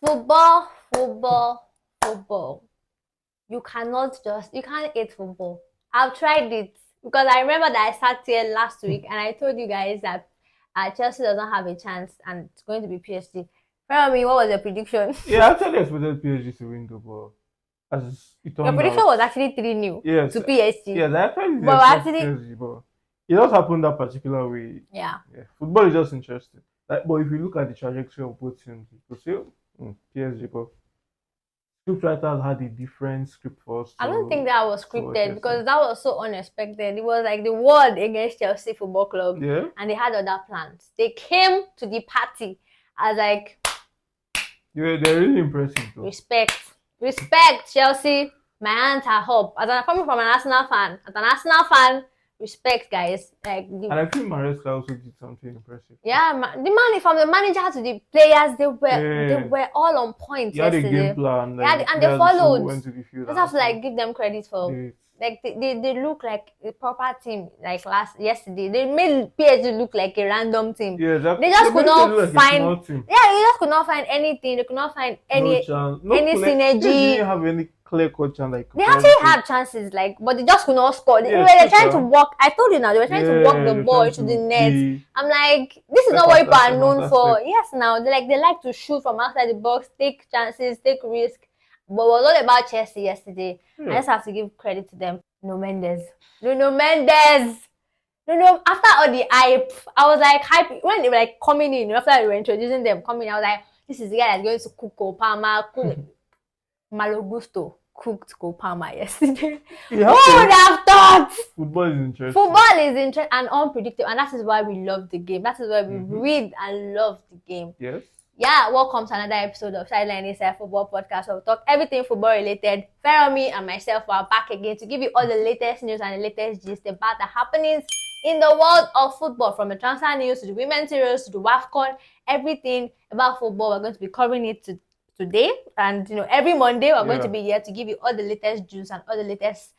Football. You can't hate football. I've tried it because I remember that I sat here last week and I told you guys that Chelsea does not have a chance and it's going to be PSG. Tell me, what was your prediction? Yeah, I actually expected PSG to win the ball. As it Your turned prediction out, was actually 3-0 yes, to PSG. yes, I actually did But expect actually, PSG, but it just happened that particular way. yeah. Football is just interesting. But if you look at the trajectory of both teams, you could say PSG, but scriptwriters had a different script for us. I don't think that was to scripted because that was so unexpected. It was like the word against Chelsea Football Club, and they had other plans. They came to the party as like, they're really impressive though. Respect, Chelsea. My hands are up. Coming from an Arsenal fan, respect, guys. And I feel Maresca also did something impressive. Yeah, from the manager to the players, they were all on point yesterday. Had a game plan. Like, and they followed. Went to the field. Just have to give them credit for they look like a proper team. Like yesterday, they made PSG look like a random team. Yeah, they just could not find. Yeah, they just could not find anything. They could not find any synergy. They didn't have any clear-cut chance. They actually had chances, but they just could not score. They were trying to walk. I told you now, they were trying to walk the ball into the net. I'm like, this is not what people are known for. Yes, now they like to shoot from outside the box, take chances, take risk. But it was all about Chelsea yesterday. I just have to give credit to them. Nuno Mendes. After all the hype, I was like hype when they were coming in. After they were introducing them coming, I was like, this is the guy that's going to cook Kopama. Malo Gusto cooked Kopama yesterday. Who would have thought? Football is interesting. And unpredictable, and that is why we love the game. That is why we read and love the game. Yes. Yeah, welcome to another episode of Sideline Inside Football Podcast. We'll talk everything football related. Feromi and myself are back again to give you all the latest news and the latest gist about the happenings in the world of football, from the transfer news to the women's heroes to the WAFCON, everything about football. We're going to be covering it today, and every Monday we're going to be here to give you all the latest news and all the latest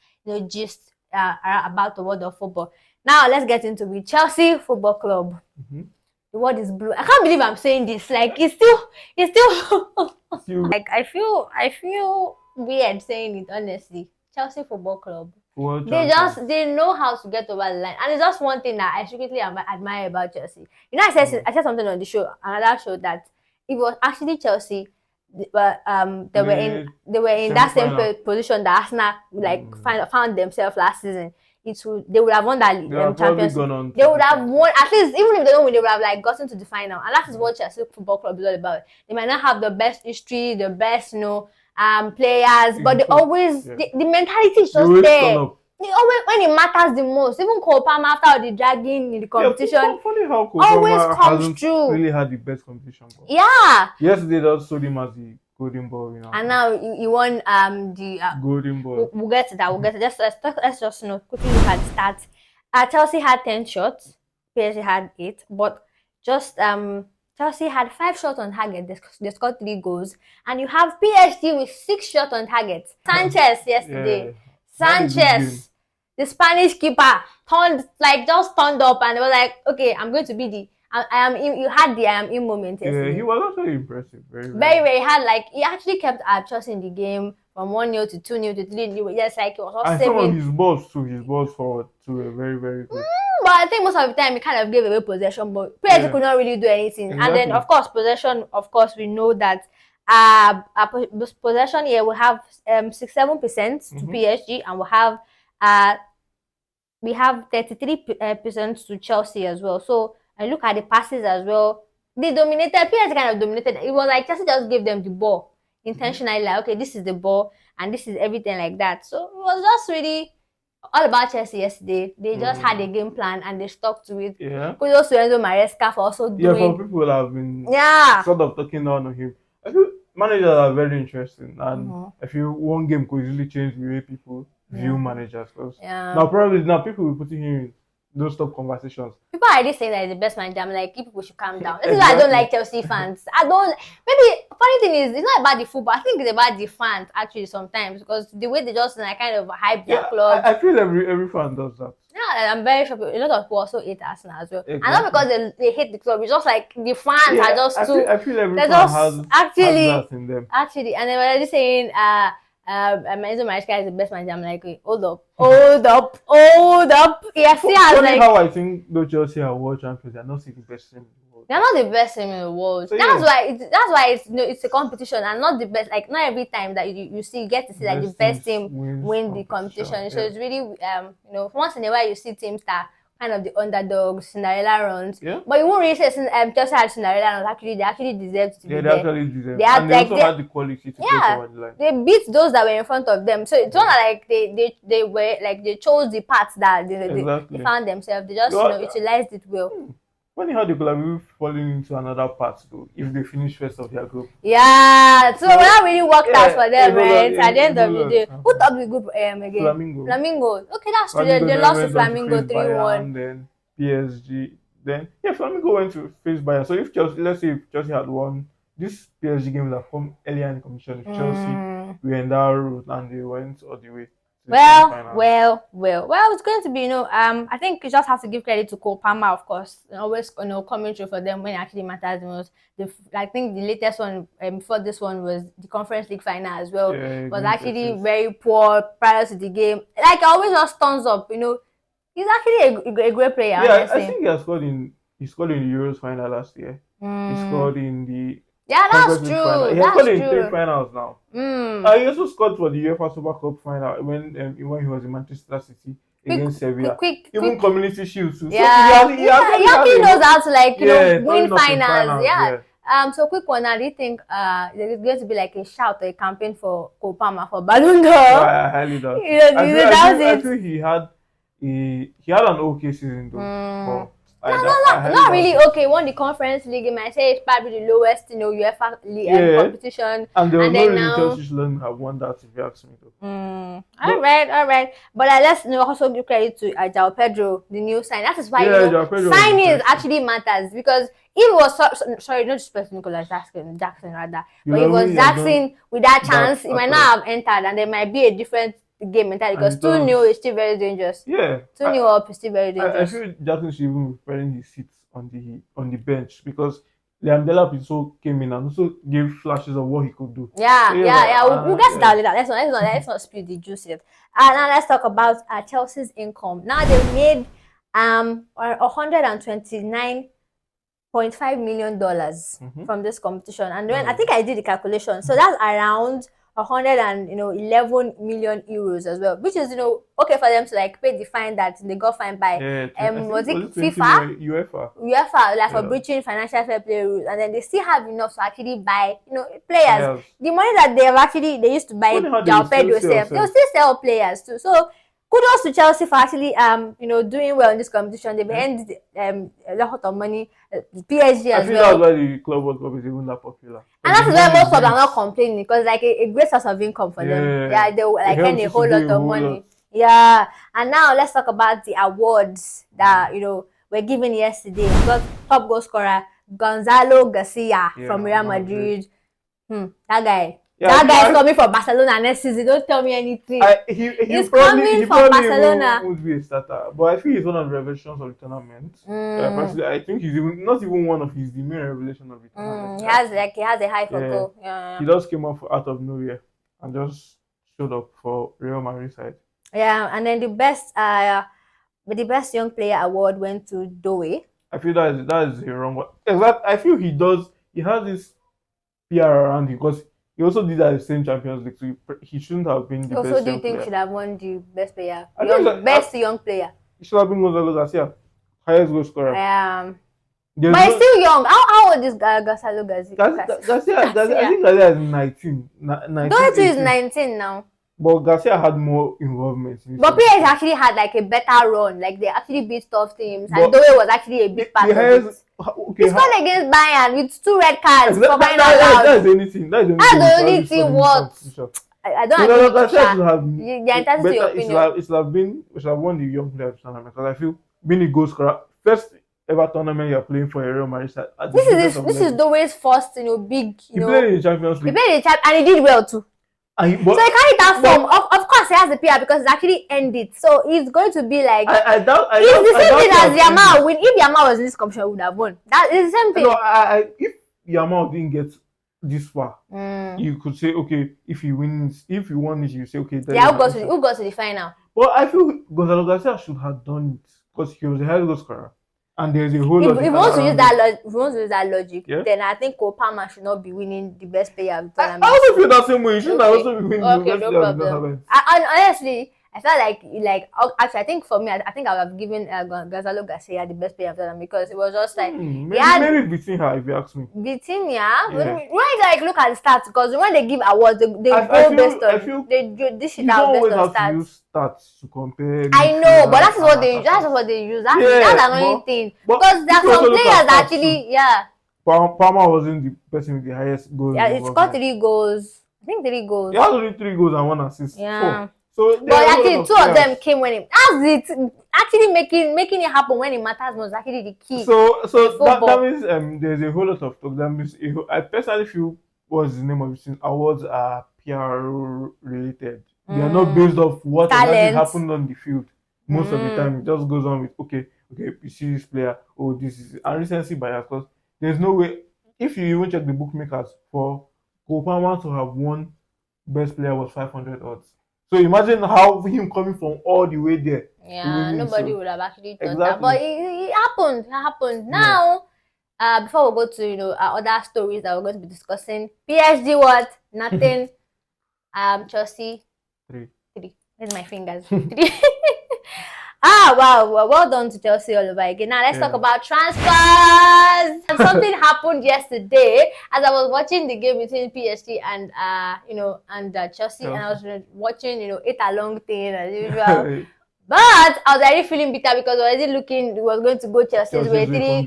gist about the world of football. Now let's get into it. Chelsea Football Club. The word is blue. I can't believe I'm saying this. It's still like I feel weird saying it, honestly. Chelsea Football Club. They know how to get over the line, and it's just one thing that I secretly admire about Chelsea. I said something on the show, another show, that it was actually Chelsea. They were in that same position that Arsenal found themselves last season. They would have won that Champions League. They would have won, at least, even if they don't win, they would have gotten to the final. And that is what Chelsea Football Club is all about. They might not have the best history, the best players, but they always the mentality is just there. They always, when it matters the most, even Cole Palmer, after all the dragging in the competition, funny how Cole always comes through. Really had the best competition. Yeah. Yesterday they just sold him as the golden ball, And now he won the golden ball. We'll get to that. Let's just quickly look at the stats. Chelsea had 10 shots, PSG had 8, but just Chelsea had 5 shots on target. They scored 3 goals, and you have PSG with 6 shots on target. Sanchez yesterday. Sanchez, the Spanish keeper, turned up and they were like, okay, I'm going to be the you had the I am in moment yesterday. Yeah, he was also impressive. Very. He actually kept Chelsea in the game from 1-0 to 2-0 to 3-0. Yes, he was also saving. Some of his balls forward too were very, very good. But I think most of the time he kind of gave away possession, but PSG could not really do anything. Exactly. And then, of course, possession. Of course, we know that possession here will have 67% to PSG, and we have 33% to Chelsea as well. So I look at the passes as well. They dominated. PSG kind of dominated. It was like Chelsea just gave them the ball intentionally. Like, okay, this is the ball and this is everything like that. So it was just really all about Chelsea yesterday. They just had a game plan and they stuck to it. Yeah. Kudos to Enzo Maresca for also doing. Yeah, for people have been sort of talking down on him. I feel managers are very interesting, and I feel one game could easily change the way people view managers. Now people will be putting him in those top conversations. People are already saying that he's the best manager. I'm like, people should calm down. This is why I don't like Chelsea fans. Maybe funny thing is, it's not about the football. I think it's about the fans actually sometimes, because the way they just kind of hype their club. I feel every fan does that. Yeah, Yeah, I'm very sure a lot of people also hate Arsenal as well. Exactly. And not because they hate the club, it's just like the fans are just too. I feel every they're fan just has that in them. Actually, and they were already saying, Enzo Maresca is the best manager. I'm like, wait, hold up. Yeah, see, I was like, how I think though Chelsea are world champions, they're not the best team in the world. They're not the best team in the world. So, that's why it's it's a competition and not the best. Like not every time that you see, you get to see like the best team win the competition. Yeah. So it's really once in a while you see teams that kind of the underdogs, Cinderella runs. Yeah. But you won't really say Chelsea had Cinderella runs. Actually, they actually deserve to be there. They actually deserve. They had the quality to get over the line. They beat those that were in front of them. So it's not like they were like they chose the paths that they found themselves. They just utilized it well. Funny how they could have fallen into another path though if they finish first of their group. Yeah, so that really worked out for them, right? At the end of the day, who topped the group again? Flamingo. Okay, that's true. They lost to Flamingo 3-1. Then PSG. Then Flamingo went to face Bayern. So if Chelsea, let's say if Chelsea had won, this PSG game would have come earlier in the competition. If Chelsea were in that route and they went all the way. Well, it's going to be, I think you just have to give credit to Cole Palmer, of course, always, coming through for them when it actually matters the most. I think the latest one before this one was the Conference League final as well. It was actually very poor prior to the game. Like, always just thumbs up, He's actually a great player. Yeah, I think he scored in the Euros final last year. He scored in the that's true. He has scored in 3 finals now. He also scored for the UEFA Super Cup final when he was in Manchester City against Sevilla. Even Community Shield too. Yeah, so he actually knows how to win finals. Yeah. So quick one. I do think there is going to be like a shout or a campaign for Cole Palmer for Ballon d'Or. I highly doubt. I feel he had an okay season though. Not really okay. Won the Conference League. You might say it's probably the lowest, UEFA competition. And there was no reason Chelsea shouldn't have won that, if you ask me though. All right. But let's also give credit to João Pedro, the new sign. That is why signing actually matters, because if it was sorry, not just Nicolas Jackson rather, but if it was Jackson with that chance, he might not have entered, and there might be a different game entirely, because 2-0 is still very dangerous. Yeah. 2-0 up is still very dangerous. I feel Jackson should even be preparing his seat on the bench, because Liam Delap also came in and also gave flashes of what he could do. Yeah. We'll get to that later. Let's not spill the juice yet. Now let's talk about Chelsea's income. Now they've made $129.5 million from this competition, and when I think I did the calculation, so that's around 111 million euros as well, which is okay for them to pay the fine that they got fined by was it FIFA like for breaching financial fair play rules, and then they still have enough to actually buy players. The money that they used to buy João Pedro, they'll still sell players too. So kudos to Chelsea for actually doing well in this competition. They've earned a lot of money. PSG as well. I think that's why the Club World Cup is even that popular. And that's why most clubs are not complaining, because a great source of income for them. Yeah, they will earn a whole lot of money. Yeah. And now let's talk about the awards that were given yesterday. We got top goal scorer Gonzalo Garcia from Real Madrid. That guy. That guy is coming from Barcelona next season. Don't tell me anything. He's coming from Barcelona. He would be a starter, but I think he's one of the revelations of the tournament. Personally, I think he's not even one of the main revelation of the tournament. He has a high for goal. Yeah. He just came out out of nowhere and just showed up for Real Madrid side. Yeah, and then the best young player award went to Doe. I feel that is the wrong one. I feel he has this PR around him, because he also did at the same Champions League, so he shouldn't have been the best young player. Also, do you think should have won the best player? Best young player? He should have been Gonzalo Garcia, highest goal scorer. But he's still young. How old is Gonzalo Garcia? I think Garcia is 19. Doherty is 19 now. But Garcia had more involvement. But PSG actually had a better run. They actually beat tough teams, and Doe was actually a big part of it. He scored against Bayern with 2 red cards for crying out loud. That's the only thing. That's the only thing. What? I don't agree. It should have won the young player tournament, because I feel being a goal scorer, first ever tournament you're playing for a Real Madrid side. This is Doe's first, big. He played in the Champions League. He played in and he did well too. So he carried that form. Of course, he has the PR because it's actually ended. So it's going to be like I doubt. It's the same thing as Yamal. If Yamal was in this competition, we would have won. That is the same thing. No, if Yamal didn't get this far, you could say, okay, if he won it, you say, okay. Yeah, who got to the final? But I feel Gonzalo Garcia should have done it because he was the highest goal scorer. And there's a whole lot. If he wants to use that logic, then I think Cole Palmer should not be winning the best player of the tournament. I also feel that same way. You shouldn't also be winning the best player of the tournament. And honestly, I felt like actually I think for me, I think I would have given Gonzalo Garcia the best player of the tournament because it was just like maybe beating her if you ask me. Beating, yeah. When you like look at the stats, because when they give awards, they go based on this shit out based on stats. Use stats to compare. I know, but that's what they use. That's what they use. That's annoying thing. Because there are some players that actually, Palmer wasn't the person with the highest goals. Yeah, it's got 3 goals. I think 3 goals. He has only 3 goals and 1 assist. Yeah. 4. So but actually, 2 of them came when it. That's it. Actually, making it happen when it matters was actually the key. So that means there's a whole lot of talk. That means I personally feel what's the name of it? Awards are PR related. They are not based off what actually happened on the field. Most of the time, it just goes on with okay, you see this player. Oh, this is and recency bias. Because there's no way if you even check the bookmakers for Kopama to have won best player was 500 odds. So imagine how him coming from all the way there. Yeah, nobody would have actually thought that. But it happened. It happened. Now, before we go to other stories that we're going to be discussing, PSG what? Nothing. Chelsea 3. Where's my fingers? 3. Wow, well done to Chelsea all over again. Now let's talk about transfers. Something happened yesterday as I was watching the game between PSG and Chelsea, and I was watching it along thing as usual. But I was already feeling bitter because I was already looking. It was going to go Chelsea's way. 3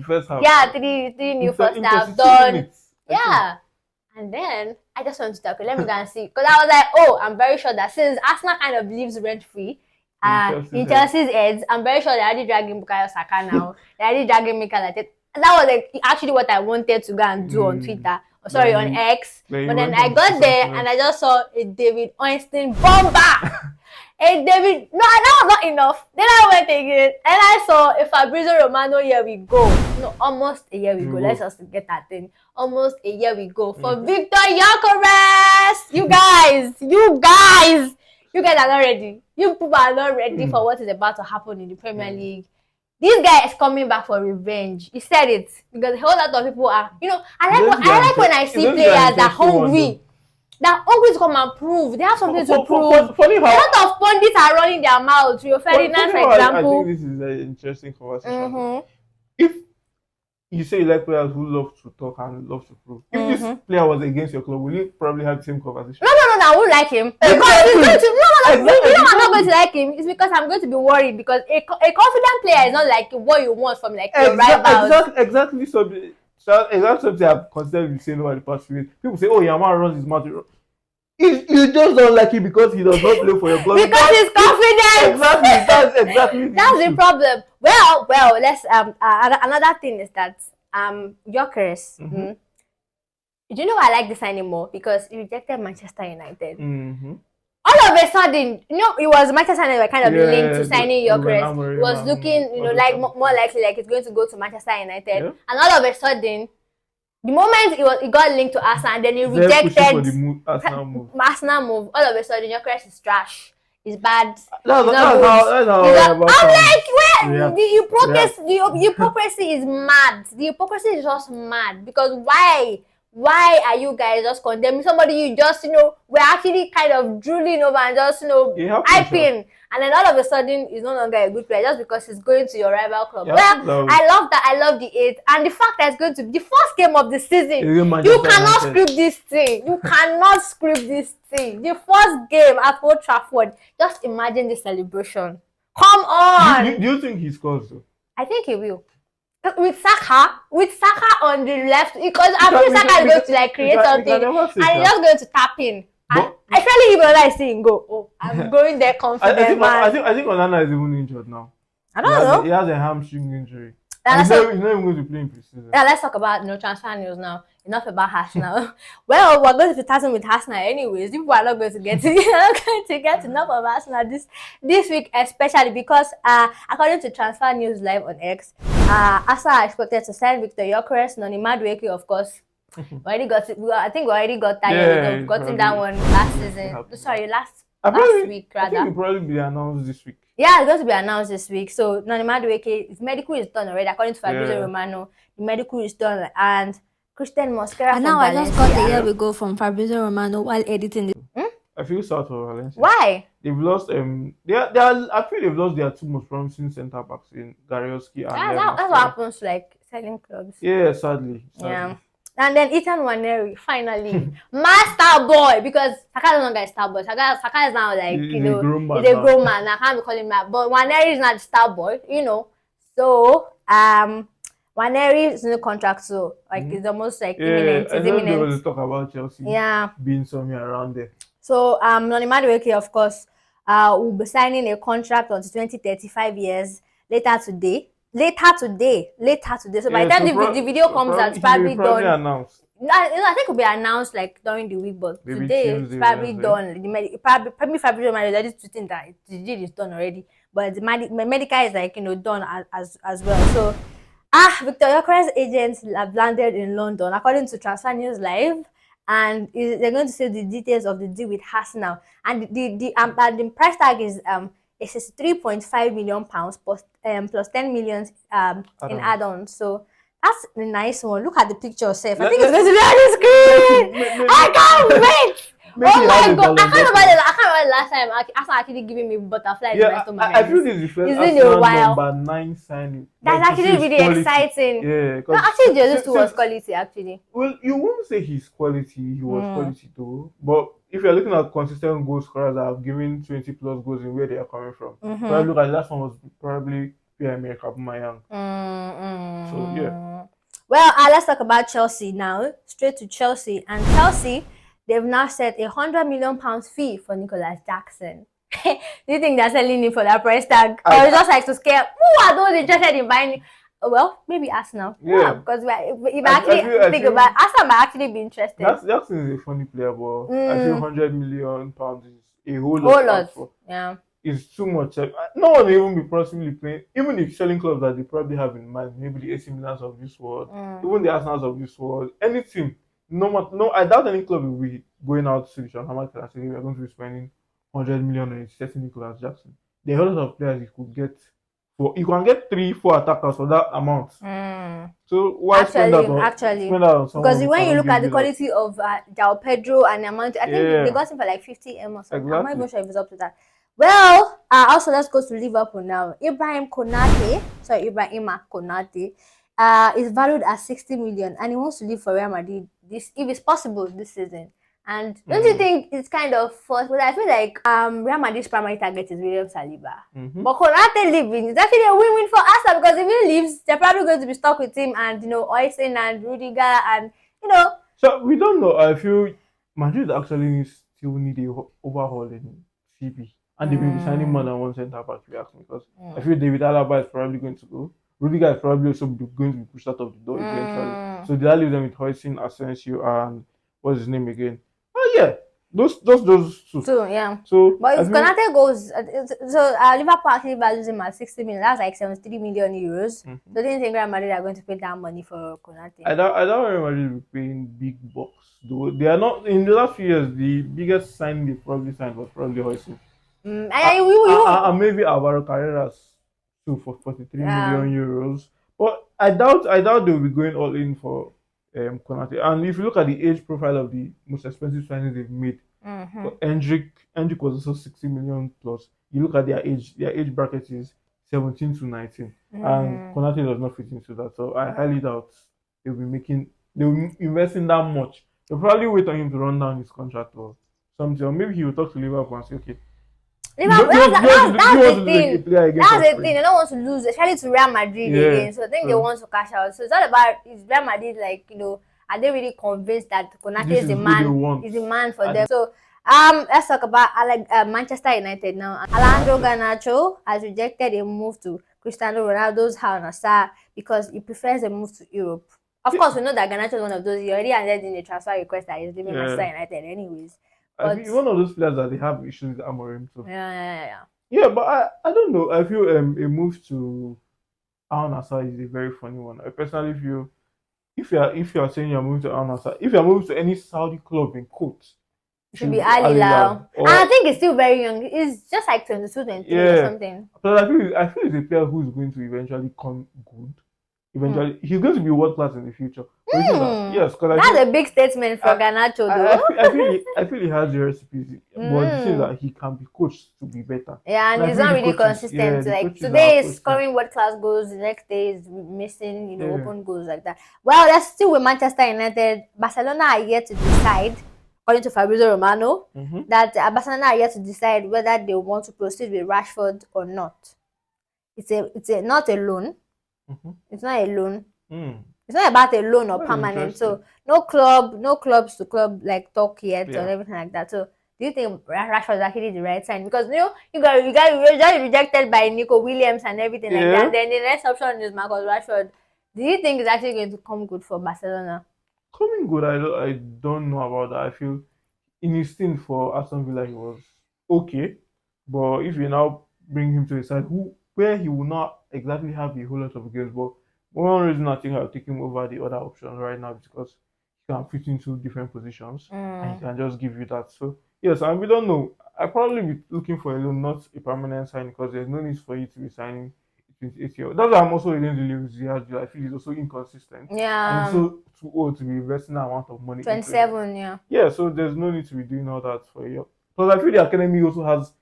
new first half done. Yeah. And then I just wanted to talk. Let me go and see. Because I was like, oh, I'm very sure that since Arsenal kind of lives rent-free in Chelsea's heads, I'm very sure they're already dragging Bukayo Saka now. They're already dragging Mikel Arteta. That was actually what I wanted to go and do on Twitter. On X. But then I got there and I just saw a David Ornstein bomber. That was not enough. Then I went again and I saw a Fabrizio Romano, here we go. No, almost a year we go. Let's just get that thing. Almost a year we go for Viktor Gyokeres. You guys are not ready. You people are not ready for what is about to happen in the Premier League. This guy is coming back for revenge. He said it because a whole lot of people are, I like when I see players that are hungry. They're hungry to come and prove. They have something to prove. A lot of pundits are running their mouths. Rio Ferdinand, for example. I think this is an interesting conversation. If you say you like players who love to talk and love to prove, if this player was against your club, will you probably have the same conversation? No, I won't like him. Because he's going to, I'm not going to like him. It's because I'm going to be worried because a confident player is not like what you want from your rivals. Exactly. So exactly something I've constantly saying over the past few years. People say, oh, Yamal runs his mouth. You just don't like him because he does not play for your club. Because he's confident. Exactly. That's the problem. Well, let's another thing is that Gyökeres. Do you know why I like this signing more? Because he rejected Manchester United. All of a sudden, it was Manchester United were kind of linked to signing Gyökeres. It was looking, more likely like it's going to go to Manchester United. And all of a sudden, the moment it got linked to Arsenal, and then he rejected Arsenal move. All of a sudden, Gyökeres is trash. It's bad. I'm like, where the hypocrisy is mad. The hypocrisy is just mad because why are you guys just condemning somebody you just we're actually kind of drooling over and just hyping, and then all of a sudden he's no longer a good player just because he's going to your rival club. I love that. I love the 8 and the fact that it's going to be the first game of the season. You cannot script this thing. The first game at Old Trafford. Just imagine the celebration. Come on. Do you think he scores though? I think he will. With Saka on the left, because I feel Saka is going to create something and he's just going to tap in. Especially if I see him go, oh, I'm going there confident. I think Onana is even injured now. I don't know. He has a hamstring injury. He's not even going to play in preseason. Yeah, let's talk about transfer news now. Enough about Arsenal. Well, we're going to be starting with Arsenal anyways. People are not going to get enough of Arsenal this week, especially because according to Transfer News Live on X, Arsenal are expected to sign Viktor Gyokeres and Mosquera, of course. Already got it. I think we already got that. Yeah, we've gotten that one last season. Sorry, last week rather. I think it'll probably be announced this week. Yeah, it's going to be announced this week. So Madueke, his medical is done already, according to Fabrizio Romano. The medical is done, and Christian Mosquera. And now I just got a year ago from Fabrizio Romano while editing the. I feel sad for Valencia. Why? They've lost I feel they've lost their two most promising centre backs in Garioski and that's what happens to like selling clubs. Yeah, sadly. Yeah. And then Ethan Nwaneri, finally, master boy, because Saka is no longer a star boy. Saka is now like he's a grown man. I can't be calling him that, but Nwaneri is not a star boy, So Nwaneri is in the contract, so like it's almost like imminent. It's imminent. There was talk about Chelsea being somewhere around there. So Noni Madueke, of course, will be signing a contract until 2035 years later today. So by the time the video comes out, it's probably done. Announced. I think it'll be announced like during the week, but maybe today it's probably done. Probably Fabrizio Romano is already tweeting that the deal is done already, but the medical is like done as well. So Viktor Gyokeres' agents have landed in London, according to Transfer News Live, and they're going to say the details of the deal with Arsenal, and the price tag is it's £63.5 million plus 10 million in add-ons. So that's a nice one. Look at the picture yourself. I think it's going to be on the screen. I can't wait. Oh my god! I can't remember the last time Arsenal actually giving me butterflies in my stomach. I feel this is the first number 9 signing. That's actually really exciting. Yeah, no, actually Jesus was quality actually. Well, you won't say he's quality. He was quality too, but if you're looking at consistent goal scorers that have given 20 plus goals in where they are coming from, so I look at the last one was probably Pierre-Emerick Aubameyang. So yeah. Well, let's talk about Chelsea now. Straight to Chelsea, and Chelsea, they've now set £100 million fee for Nicholas Jackson. Do you think they're selling him for that price tag, or just like to scare? Who are those interested in buying? Well, maybe Arsenal. Yeah, because if I actually think about Arsenal, might actually be interested. Jackson is a funny player, but I feel £100 million is a whole lot. Yeah, it's too much. No one will even be possibly playing. Even if selling clubs that they probably have in mind, maybe the AC Milans of this world, even the Arsenals of this world, any team. No, I doubt any club will be going out to the Sean Hammer and saying we are going to be spending £100 million on setting Nicholas Jackson. There are a lot of players you could get. You can get 3-4 attackers for that amount. So why spend that on someone? Because when you look at the quality of João Pedro and the amount, I think they got him for like 50 M or something. Exactly. I'm not even sure if it's up to that. Well, also let's go to Liverpool now. Ibrahima Konate is valued at 60 million, and he wants to leave for Real Madrid if it's possible this season. And don't you think it's kind of forced? But I feel like Real Madrid's primary target is William Saliba. But Konate leaving is actually a win-win for Arsenal, because if he leaves, they're probably going to be stuck with him and Oyston and Rudiger and So we don't know. I feel Madrid actually still need a overhaul in CB, and they will be signing more than one centre back. If you ask me, because I feel David Alaba is probably going to go. Rudiger is probably also going to be pushed out of the door eventually. So that leaves them with Oyston, Asensio, and what's his name again? Oh yeah, those two. Yeah. So, but if Konate goes, Liverpool actually values him at 60 million. That's like 73 million euros. So do you think Real Madrid are going to pay that money for Konate? I don't Real Madrid will be paying big bucks. They are not. In the last few years, the biggest signing they probably signed was probably Oyston. And maybe Alvaro Carreras too for 43 million euros. But I doubt they will be going all in for Konate. And if you look at the age profile of the most expensive signings they've made, Hendrick was also 60 million plus. You look at their age bracket is 17 to 19, and Konate does not fit into that. So I highly doubt they will be investing that much. They'll probably wait on him to run down his contract or something, or maybe he will talk to Liverpool and say, okay. That's the thing. They don't want to lose, especially to Real Madrid again. So I think they want to cash out. So it's all about, is Real Madrid are they really convinced that Konate is the man for them? So let's talk about Manchester United now. Alejandro Garnacho has rejected a move to Cristiano Ronaldo's Al Nassr because he prefers a move to Europe. Of course, we know that Garnacho is one of those. He already handed in a transfer request that he's leaving Manchester United anyways. But I think one of those players that they have issues with Amorim too. Yeah. Yeah, but I don't know. I feel a move to Al Nassr is a very funny one. I personally feel if you are saying you're moving to Al Nassr, if you're moving to any Saudi club in quotes, should be Al Hilal. And I think he's still very young. He's just like 22, 23 or something. But I feel he's a player who's going to eventually come good. Eventually, he's going to be world class in the future. Yes, because that's a big statement for Garnacho, though. I feel he has the recipes, but the thing is that he can be coached to be better. Yeah, and he's not really consistent. Like today is scoring world class goals, the next day is missing, open goals like that. Well, that's still with Manchester United. Barcelona are yet to decide, according to Fabrizio Romano, that Barcelona are yet to decide whether they want to proceed with Rashford or not. It's not a loan. It's not a loan. It's not about a loan or permanent. So no clubs to club like talk yet or everything like that. So do you think Rashford is actually the right sign? Because you got rejected by Nico Williams and everything like that. Then the next option is Marcus Rashford. Do you think it's actually going to come good for Barcelona? Coming good, I don't know about that. I feel in his stint for Aston Villa he was okay, but if you now bring him to a side where he will not exactly have a whole lot of games, but one reason I think I'll take him over the other options right now is because he can fit into different positions and he can just give you that. So yes, and we don't know. I'll probably be looking for a loan, not a permanent sign, because there's no need for you to be signing 28-year-old. That's why I'm also against the Lewis Diaz. I feel he's also inconsistent. Yeah. And so too old to be investing that amount of money. 27, yeah. Yeah, so there's no need to be doing all that for you. Because I feel the academy also has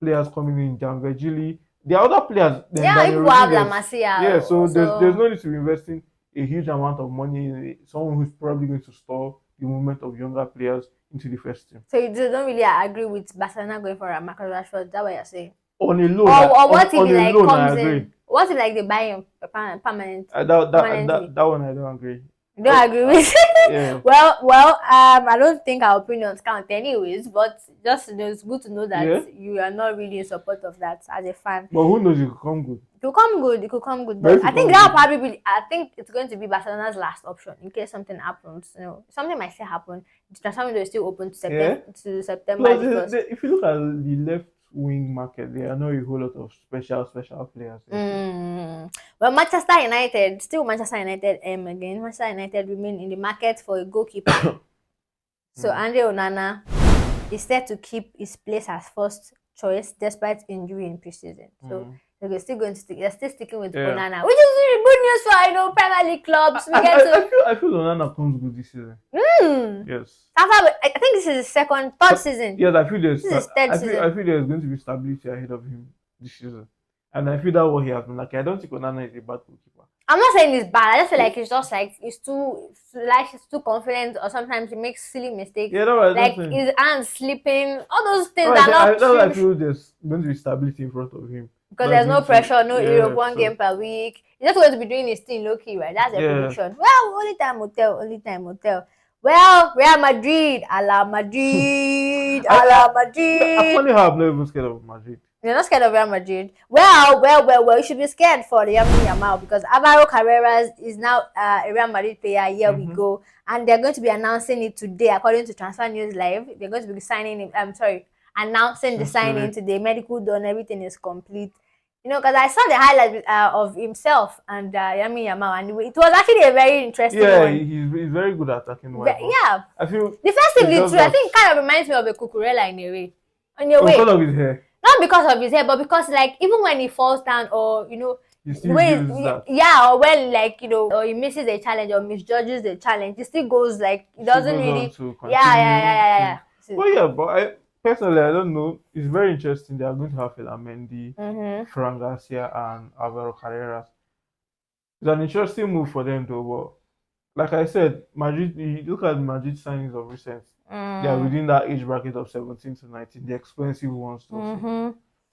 players coming in, Jan Vergili. There are other players. People have La Masia. Yeah, so there's no need to be investing a huge amount of money in someone who's probably going to store the movement of younger players into the first team. So you don't really agree with Barcelona going for Marcus Rashford? Is that what you're saying? On a loan, or what if he like comes in? What if like they buy him permanent? That one I don't agree. You don't agree with it? Yeah. Well, I don't think our opinions count anyways, but just it's good to know that you are not really in support of that as a fan. But who knows, it could come good. It could come good. But I think I think it's going to be Barcelona's last option in case something happens. Something might still happen. The transfer window is still open to September. Plus, if you look at the left wing market, there are not a whole lot of special players. Well, Manchester United again. Manchester United remain in the market for a goalkeeper. So Andre Onana is set to keep his place as first choice despite injury in preseason. So they're still sticking with Onana, which is really good news for Premier League clubs. I feel Onana comes good this season. Yes. I think this is his third season. Yes, I feel this is his third season. I feel there's going to be stability ahead of him this season, and I feel that what he has been like. I don't think Onana is a bad goalkeeper. I'm not saying he's bad. I just feel like he's just like he's too confident, or sometimes he makes silly mistakes. Yeah, no, like his hands slipping, all those things are not. I feel there's going to be stability in front of him. Because there's no pressure, no Europe, one game per week. He's just going to be doing his thing low key, right? That's a prediction. Well, only time will tell. Well, Real Madrid, a la Madrid. I funny how I'm not even scared of Madrid. You're not scared of Real Madrid. Well, you should be scared for Lamine Yamal because Alvaro Carreras is now a Real Madrid player. Here we go. And they're going to be announcing it today, according to Transfer News Live. They're going to be signing him. Announcing the signing today. Medical done, everything is complete. Because I saw the highlight of himself and Lamine Yamal, and it was actually a very interesting one. Yeah, he's very good at attacking. I feel defensively too. I think kind of reminds me of a Cucurella in a way. Because of his hair. Not because of his hair, but because like even when he falls down or or when or he misses a challenge or misjudges the challenge, he still goes like he doesn't really. Yeah. But personally, I don't know. It's very interesting. They are going to have Elamendi, Fran Garcia, and Alvaro Carreras. It's an interesting move for them, though. But like I said, Madrid. You look at Madrid signings of recent. They are within that age bracket of 17 to 19, the expensive ones.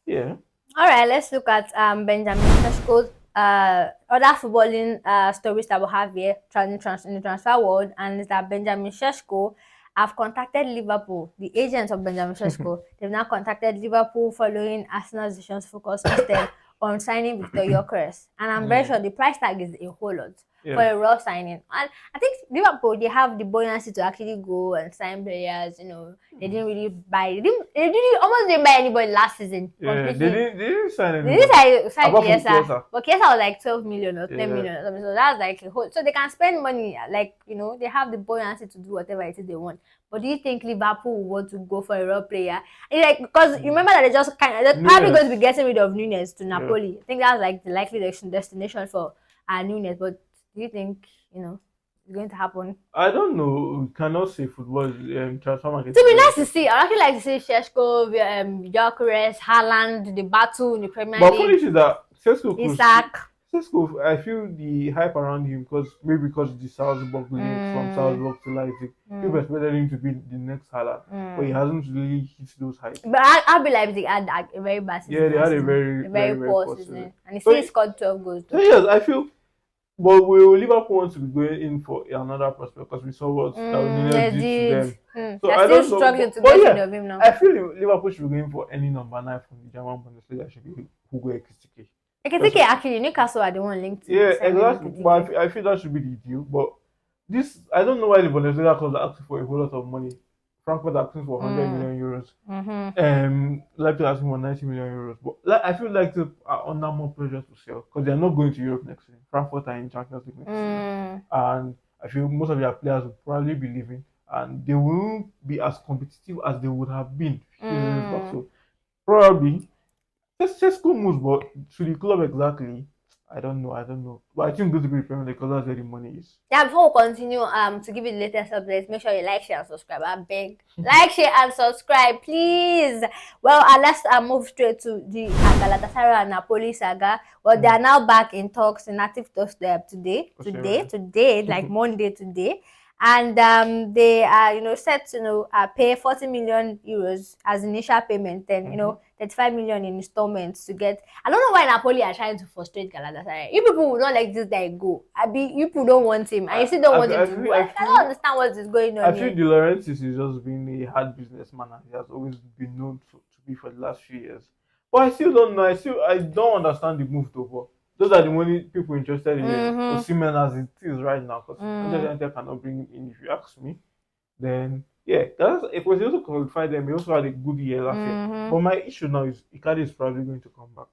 Yeah. All right, let's look at Benjamin Sesko's other footballing stories that we have here in the transfer world, and is that Benjamin Sesko have contacted Liverpool. The agents of Benjamin Sesko, they've now contacted Liverpool following Arsenal's decision to focus instead on signing Viktor Gyokeres, and I'm very sure the price tag is a whole lot for a raw signing. And I think Liverpool, they have the buoyancy to actually go and sign players. They didn't really buy. Almost didn't buy anybody last season. Yeah, they didn't sign They anybody. didn't sign Chiesa. but Chiesa was like 12 million or 10 million or something. So that's like a whole. So they can spend money, like they have the buoyancy to do whatever it is they want. But do you think Liverpool will want to go for a raw player? And like, because you remember that they're probably going to be getting rid of Nunes to Napoli. I think that's like the likely destination for Nunes. But do you think it's going to happen? I don't know. We cannot say football transfer market. To be nice to see, I'd actually like to see Sheshko, Gyökeres, Haaland, the battle in the Premier League. But funny is that Sesko, I feel the hype around him because the Salzburg link from Salzburg to Leipzig. People expected him to be the next Haaland, but he hasn't really hit those heights. But RB Leipzig had a very bad season. Yeah, they had a very poor season. And he still scored 12 goals. So yes, I feel. But will Liverpool want to be going in for another prospect because we saw what Nunes did to them. So I don't know. Struggling to get rid of him now. I feel Liverpool should be going for any number 9 from the German Bundesliga. Should be Hugo Ekitike. Ekitike actually, Newcastle are the one linked to. Yeah, exactly. But I feel that should be the deal. But I don't know why the Bundesliga clubs are asking for a whole lot of money. Frankfurt asking for 100 million euros. Leipzig asking for 90 million euros. But I feel like they are under more pressure to sell because they are not going to Europe next season. Frankfurt are in Champions League next season. And I feel most of their players will probably be leaving and they won't be as competitive as they would have been a few years back. So probably Sesko moves, but to the club exactly, I don't know. But I think good to be Premier League because that's where the money is. Yeah, before we continue, to give you the latest updates, make sure you like, share, and subscribe. I'm big. Like, share, and subscribe, please. Well, let's move straight to the Galatasaray and Napoli saga. Well, they are now back in talks, in active talks today, like Monday today. And they are, set to pay 40 million euros as initial payment, then 35 million in installments to get. I don't know why Napoli are trying to frustrate Galatasaray. You people will not let this guy go. You people don't want him, and you still don't want him to go. I don't understand what is going on. I feel De Laurentiis is just being a hard businessman, and he has always been known to be for the last few years. But I still don't know. I don't understand the move though. Those are the only people interested in Osimhen as it is right now. Because Manchester United cannot bring him in, if you ask me. Then, yeah, it was also qualified them. He also had a good year last year. But my issue now is Icardi is probably going to come back.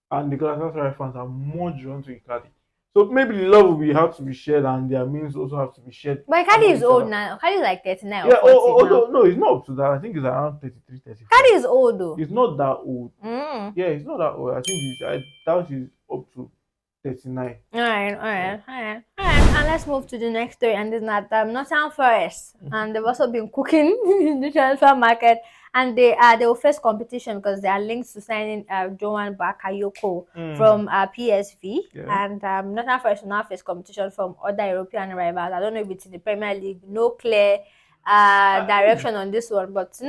And the Galatasaray fans are more drawn to Icardi. So maybe the love will have to be shared and their means also have to be shared. But Icardi is old now. Icardi is like 39 or 40 now. No, he's not up to that. I think he's around 33, 34. Icardi is old though. He's not that old. Yeah, he's not that old. I think I doubt he's up to 39. All right. And let's move to the next story, and it's not Nottingham Forest, and they've also been cooking in the transfer market, and they will face competition because they are linked to signing Joan Bakayoko from PSV, and Nottingham Forest will now face competition from other European rivals. I don't know if it's in the Premier League. No clear direction on this one, but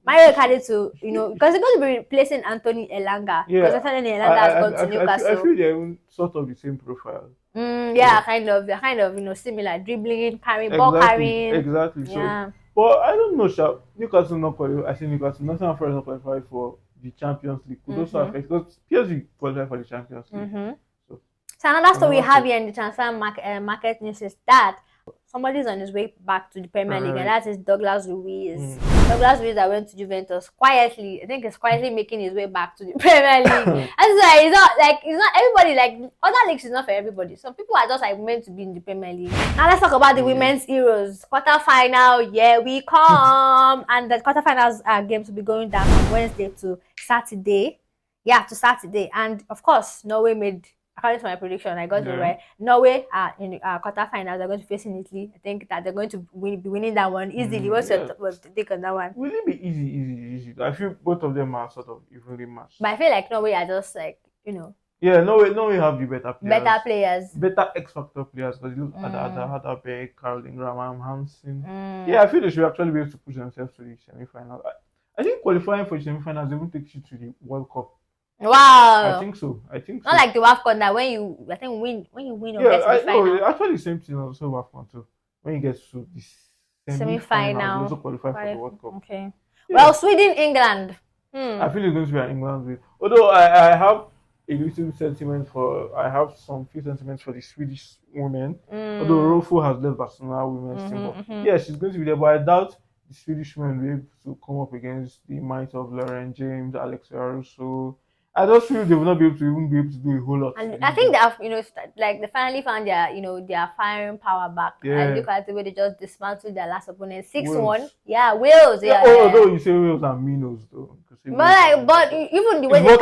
Mario Icardi to, because they're going to be replacing Anthony Elanga. Because Anthony Elanga has gone to Newcastle. I feel they're sort of the same profile. Kind of, similar. Dribbling, ball carrying. Exactly. So, but I don't know, Newcastle not qualified. I say Newcastle, Nottingham Forest not qualified for the Champions League. Could also affect, because PSG qualified for the Champions League. So another story we have here in the transfer market news is that somebody's on his way back to the Premier League, and that is Douglas Luiz. Douglas Luiz that went to Juventus quietly. I think he's quietly making his way back to the Premier League. That's why it's not everybody, like other leagues is not for everybody. Some people are just like meant to be in the Premier League. Now let's talk about the women's Euros quarterfinal. Yeah, we come, and the quarterfinals games will be going down from Wednesday to Saturday. Yeah, to Saturday, and of course Norway made. According to my prediction, I got it right. Norway in the quarterfinals are going to face in Italy. I think that they're going to be winning that one easily. What's your take on that one? Will it be easy? I feel both of them are sort of evenly matched. But I feel like Norway are just like, Yeah, Norway have the better players. Better X-Factor players. Because you look at Hatterbeck, Carl Ingram, Hansen. Yeah, I feel they should actually be able to push themselves to the semi-final. I think qualifying for the semi-finals even takes you to the World Cup. Wow. I think so. Not like the WAFCON that when you win or get to the final. Actually the same thing also WAFCON too. When you get to the semi-final, you also qualify for the World Cup. Okay. Yeah. Well, Sweden, England. I feel it's going to be an England win. Although I have a little sentiment for. I have some few sentiments for the Swedish women. Although Rofo has left Barcelona women's team, but yeah, she's going to be there. But I doubt the Swedish women will be able to come up against the might of Lauren James, Alex Russo. I just feel they will not be able to do a whole lot. And I think they have, like they finally found their firing power back. Yeah. I look at the way they just dismantled their last opponent, 6-1. Wales. Yeah, Wales. Yeah. Although you say Wales are Minos though. But even the way they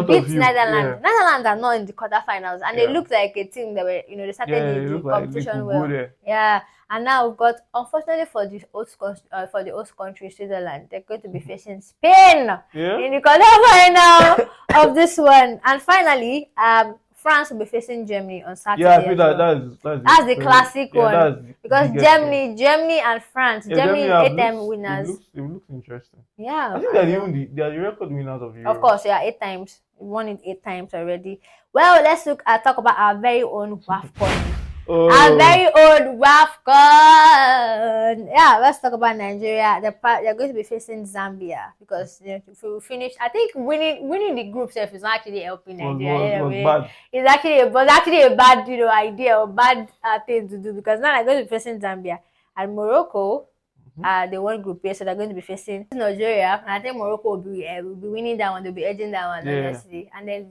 beat Netherlands. Yeah. Netherlands are not in the quarterfinals, and they look like a team that were, they started the competition well. Yeah, and now we've got, unfortunately for the host country, Switzerland, they're going to be facing Spain in the quarterfinal of this one, and finally, France will be facing Germany on Saturday. Yeah, I feel that's the classic one, because Germany and France, Germany 8-time winners. It looks interesting. Yeah, I think they are the record winners of Europe. Of course, 8 times. We won it 8 times already. Well, let's talk about our very own WAFCON. Our very own WAFCON. Yeah, let's talk about Nigeria. They're going to be facing Zambia, because if we finish, I think winning the group self is actually helping Nigeria. It was actually a bad idea or bad thing to do, because now they're going to be facing Zambia and Morocco. They won Group A, so they're going to be facing Nigeria, and I think Morocco will be winning that one. They'll be edging that one, honestly. And then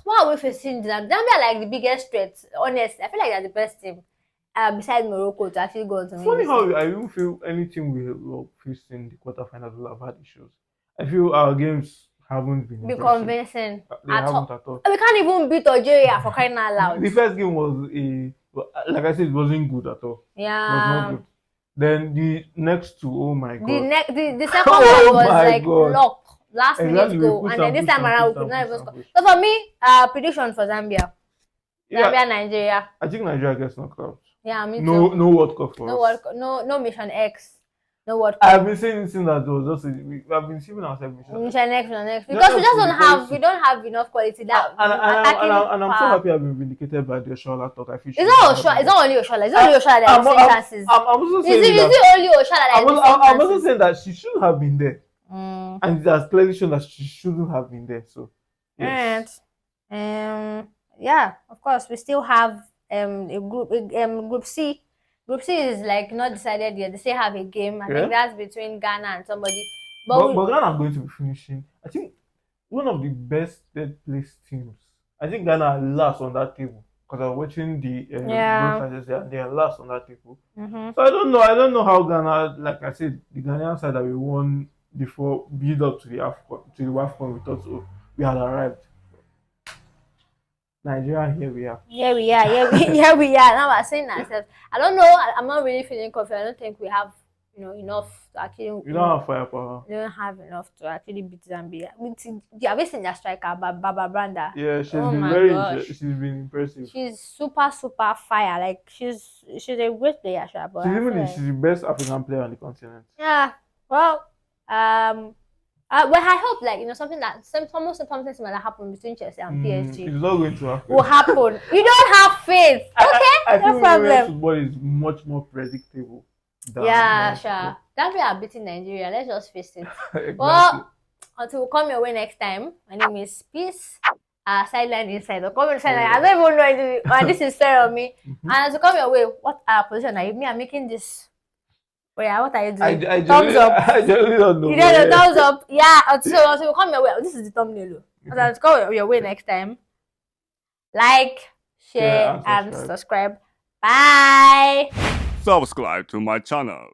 why are we facing Zambia? Zambia are like the biggest threat. Honestly, I feel like they're the best team besides Morocco to actually go on to win. Funny how I don't feel any team we will face in the quarterfinals will have had issues. I feel our games haven't been convincing at all. We can't even beat Algeria, for crying out loud. The first game was like I said, it wasn't good at all. Yeah. It was not good. Then the next two, oh my god. The second one was like luck. Last minute goal, and then this time around we could not even score. So for me, prediction for Zambia. Zambia, Nigeria. I think Nigeria gets knocked out. Yeah, me too. No World Cup for us. No Mission X. No World Cup. I've been saying that was just I've been seeing ourselves Mission X. Because we don't have enough quality that and I'm so happy I've been vindicated by the Oshola talk. It's not only Oshola. It's not only Oshola that has chances. I'm also saying is it only Oshola that has I'm also saying that she shouldn't have been there. And it has clearly shown that she shouldn't have been there. So yes. Yeah, of course we still have a group C. Group C is like not decided yet. They still have a game. I think that's between Ghana and somebody. But Ghana are going to be finishing. I think one of the best third place teams. I think Ghana are last on that table, because I was watching the and they are last on that table. So I don't know how Ghana, like I said, the Ghanaian side that we won before build up to the WAFCON, we thought we had arrived. Nigeria, here we are. Here we are. Now we're saying ourselves. I don't know. I'm not really feeling confident. I don't think we have, enough to actually. We don't have firepower. We don't have enough to actually beat Zambia. Have you seen that striker, Baba Branda? Yeah, she's been impressive. She's super fire. Like she's a great player, but she's the best African player on the continent. Yeah. Well, well, I hope something almost something similar happened between Chelsea and PSG. It's not going to happen. Will happen. You don't have faith. Okay, I no problem. Football is much more predictable. Sure. That way I'm beating Nigeria. Let's just face it. Exactly. Well, until we come your way next time. My name is Peace. Sideline inside. I don't even know why this is fair on me. And to come your way, what position are you? Me, I'm making this. Oh yeah, what are you doing? Thumbs up. I generally don't know. You know the thumbs up. Yeah. So we come your way. This is the thumbnail. So come your way next time. Like, share, and subscribe. Bye. Subscribe to my channel.